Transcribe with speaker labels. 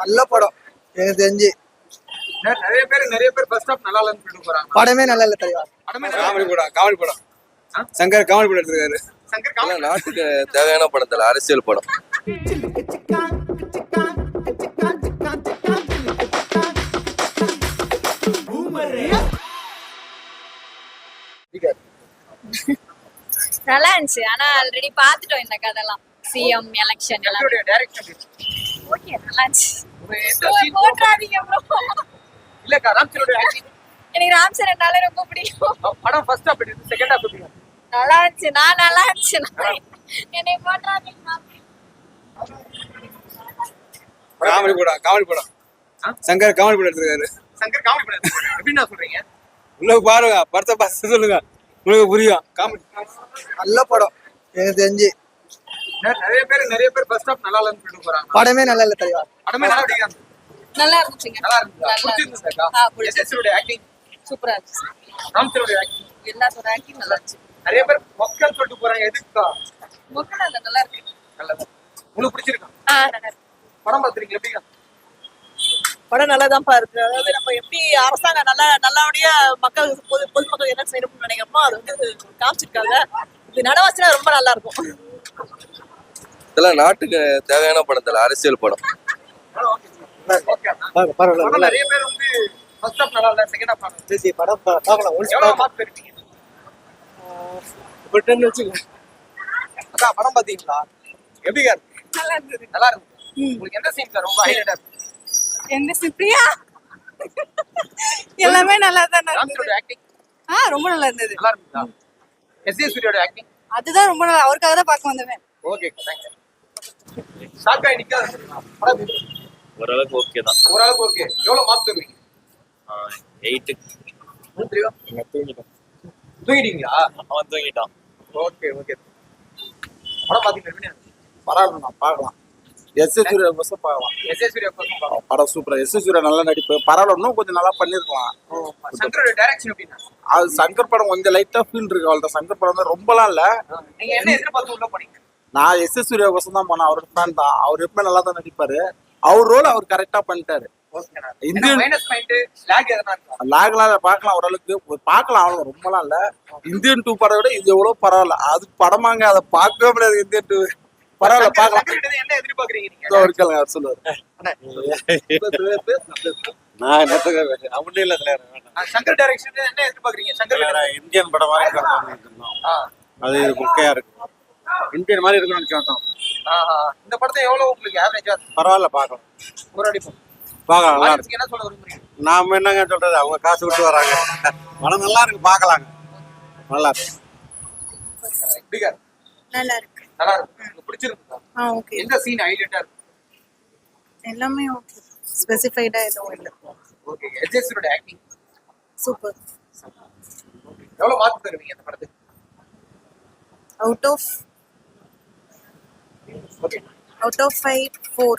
Speaker 1: நல்ல படம் எனக்கு தெரிஞ்சு.
Speaker 2: நிறைய பேர் ஃபர்ஸ்ட் ஹாஃப் நல்லா இல்லன்னு சொல்லிட்டு போறாங்க.
Speaker 1: படமே நல்லா இல்ல தலைவா.
Speaker 3: காமெடி படம் சங்கர் காமெடி படம் எடுத்துருக்காரு.
Speaker 2: சங்கர்
Speaker 3: நாட்டுக்கு தேவையான படத்துல அரசியல் படம்.
Speaker 4: நல்லா இருந்துச்சு. ஆனா ஆல்ரெடி பாத்துட்டோம் இந்த கதைலாம். சிஎம் எலெக்ஷன் எல்லாம். ஓகே நல்லா இருந்துச்சு. போட்றாதீங்க ப்ரோ.
Speaker 2: இல்லக்கா ராம்சரோட ஆக்டிங்
Speaker 4: எனக்கு ராம் சரண்னால ரொம்ப பிடிக்கும்.
Speaker 2: படம் ஃபர்ஸ்ட் ஹாஃப் எப்படி செகண்ட் ஹாஃப் எப்படி?
Speaker 4: நல்லா இருந்துச்சு. நல்லா இருந்துச்சு. என்னை போட்றாதீங்க.
Speaker 3: காமெடி படம் சங்கர் காமெடி படம் எடுத்துருக்காரு.
Speaker 2: சங்கர் காமெடி படம் எப்படி நான் சொல்றீங்க?
Speaker 3: உள்ள பாருங்க படத்தை பார்த்து சொல்லுங்க, உங்களுக்கு புரியும். காமெடி
Speaker 1: நல்ல படம் எனக்கு தெரிஞ்சு.
Speaker 2: நிறைய பேர் ஃபர்ஸ்ட் ஹாஃப் நல்லா இல்லன்னு சொல்லிட்டு போறாங்க.
Speaker 1: படமே நல்லா இல்ல தலைவா.
Speaker 2: படமே நல்லா இருக்காங்க.
Speaker 4: நல்லா இருந்துச்சுங்க.
Speaker 2: நல்லா இருந்துச்சா? எஸ்எஸ்ரோட ஆக்டிங்
Speaker 4: சூப்பரா இருந்துச்சு.
Speaker 2: ராம்சரோட ஆக்டிங்
Speaker 4: எல்லாத்தோட ஆக்டிங் நல்லா இருந்துச்சு.
Speaker 2: நிறைய பேர் மக்கள் சொல்லிட்டு போறாங்க. எதுக்கா?
Speaker 4: மக்கள் அந்த நல்லா இருக்கு.
Speaker 2: நல்லது. உங்களுக்கு பிடிச்சிருக்கா?
Speaker 4: நல்லா இருக்கு.
Speaker 2: படம் பாத்துறீங்க எப்படிங்க?
Speaker 5: படம் நல்லா தான் இருக்கு. அதாவது நம்ம எப்படி அரசாங்கம் நல்லபடியா பொதுமக்கள் என்ன செய்யணும்னு நினைக்கிறோமோ அது வந்து காமிச்சிருக்காங்க. இது நடவாசினா ரொம்ப நல்லா இருக்கும்.
Speaker 3: இதெல்லாம் நாட்டுக்கு தேவையான படத்துல அரசியல் படம்.
Speaker 1: பரவாயில்ல.
Speaker 2: நிறைய பேர் வந்து ஃபர்ஸ்ட் ஹாஃப் நல்லா இல்ல செகண்ட் ஹாஃப்
Speaker 1: சரி படம் பார்க்கலாம்.
Speaker 2: எவ்வளவு மார்க் பெறுவீங்க?
Speaker 1: ஒரு 10 வச்சுக்கோ.
Speaker 2: அக்கா படம் பாத்தீங்களா? எப்படிங்க இருக்கு?
Speaker 4: நல்லா இருந்தது.
Speaker 2: நல்லா இருக்கு. உங்களுக்கு எந்த சீன் சார் ரொம்ப ஹைலைட்டா இருக்கு?
Speaker 4: எந்த சிப்ரியா? எல்லாமே நல்லா தான் இருந்தது.
Speaker 2: ராம்சரோட ஆக்டிங்
Speaker 4: ரொம்ப நல்லா இருந்தது.
Speaker 2: நல்லா இருக்குதா? எஸ்எஸ் சூரியோட ஆக்டிங்
Speaker 4: அதுதான் ரொம்ப நல்லா. அவருக்காக தான் பார்க்க வந்தேன்.
Speaker 2: Okay thanks. ஷாக்கா நிக்காத. படம்
Speaker 6: ஓரளவுக்கு ஓகே தான்.
Speaker 2: ஓரளவுக்கு ஓகே. எவ்வளவு மார்க் தருவீங்க?
Speaker 6: 8.
Speaker 2: தூங்கிட்டீங்களா?
Speaker 6: அவன் தூங்கிட்டான்.
Speaker 2: Okay okay. படம் பாத்தீங்களா?
Speaker 7: பரவாயில்ல பார்க்கலாம். எஸ்எஸ் சூர்யா பஸ் பார்க்கலாம்.
Speaker 2: எஸ்எஸ் சூரியா படம் பாக்கலாம்.
Speaker 7: படம் சூப்பரா. எஸ்எஸ் சூர்யா நல்லா நடிப்பு. பரவாயில்ல, இன்னும் கொஞ்சம் நல்லா பண்ணிருக்கலாம்.
Speaker 2: சங்கரோட டைரக்ஷன் எப்படின்னா?
Speaker 7: அது சங்கர் படம் கொஞ்சம் லைட்டா ஃபீல் இருக்கு. அவ்வளவுதான். சங்கர் படம் தான் ரொம்பலாம் இல்ல.
Speaker 2: நீங்க என்ன எதிர்பார்த்து உள்ள போனீங்க?
Speaker 7: நான் எஸ்எஸ் சூர்யா பஸ் தான் போனேன். அவரோட ஃபேன் தான். அவர் எப்பவுமே நல்லா தான் நடிப்பாரு. அவர் ரோல் அவர் கரெக்டா பண்ணிட்டாரு.
Speaker 2: இந்தியன் மைனஸ் பாயிண்ட் லாக் எதனா இருக்கா?
Speaker 7: லாக்லாம் பார்க்கலாம், ஓரளவுக்கு பார்க்கலாம். அவ்வளவு ரொம்பலாம் இல்ல. இந்தியன் 2 படம் விட இது எவ்வளவு பரவாயில்ல. அது படமாங்க, அதை பார்க்கவே முடியாது. இந்தியன் 2 பரவாயில்ல பார்க்கலாம்.
Speaker 2: என்ன எதிர்பார்க்கறீங்க நீங்க?
Speaker 7: இருக்கலாம் அவர் சொல்லுவாரு. நான் என்னத்துக்கு அப்படி இல்ல தலைவர்.
Speaker 2: சங்கர் டைரக்ஷன் என்ன எதிர்பார்க்கறீங்க? சங்கர்
Speaker 7: இந்தியன் படம் மாதிரி இருக்கணும். அது முக்கியா இருக்கு. இந்தியன் மாதிரி இருக்கணும்னு கேட்டோம்.
Speaker 2: இந்த படத்தை எவ்வளவு உங்களுக்கு ஆவரேஜா?
Speaker 7: பரவாயில்ல பார்க்கலாம்.
Speaker 2: ஒரு அடி
Speaker 7: பார்க்கலாம். நல்லா இருக்கு.
Speaker 2: என்ன சொல்ல விரும்புறீங்க?
Speaker 7: நாம என்னங்க சொல்றது, அவங்க காசு விட்டு வராங்க. படம் நல்லா இருக்கு, பார்க்கலாங்க. நல்லா இருக்கு.
Speaker 2: எப்படிங்க?
Speaker 4: நல்லா இருக்கு.
Speaker 2: நல்லா இருக்கு. உங்களுக்கு பிடிச்சிருக்கா?
Speaker 4: ஓகே.
Speaker 2: எந்த சீன் ஹைலைட்டா இருக்கு?
Speaker 4: எல்லாமே ஓகே. ஸ்பெசிஃபைடா எதுவும் இல்ல.
Speaker 2: ஓகே. எஸ்எஸ்ரோட ஆக்டிங்
Speaker 4: சூப்பர்.
Speaker 2: எவ்வளவு மார்க் தருவீங்க இந்த படத்துக்கு?
Speaker 4: Out of 5 4.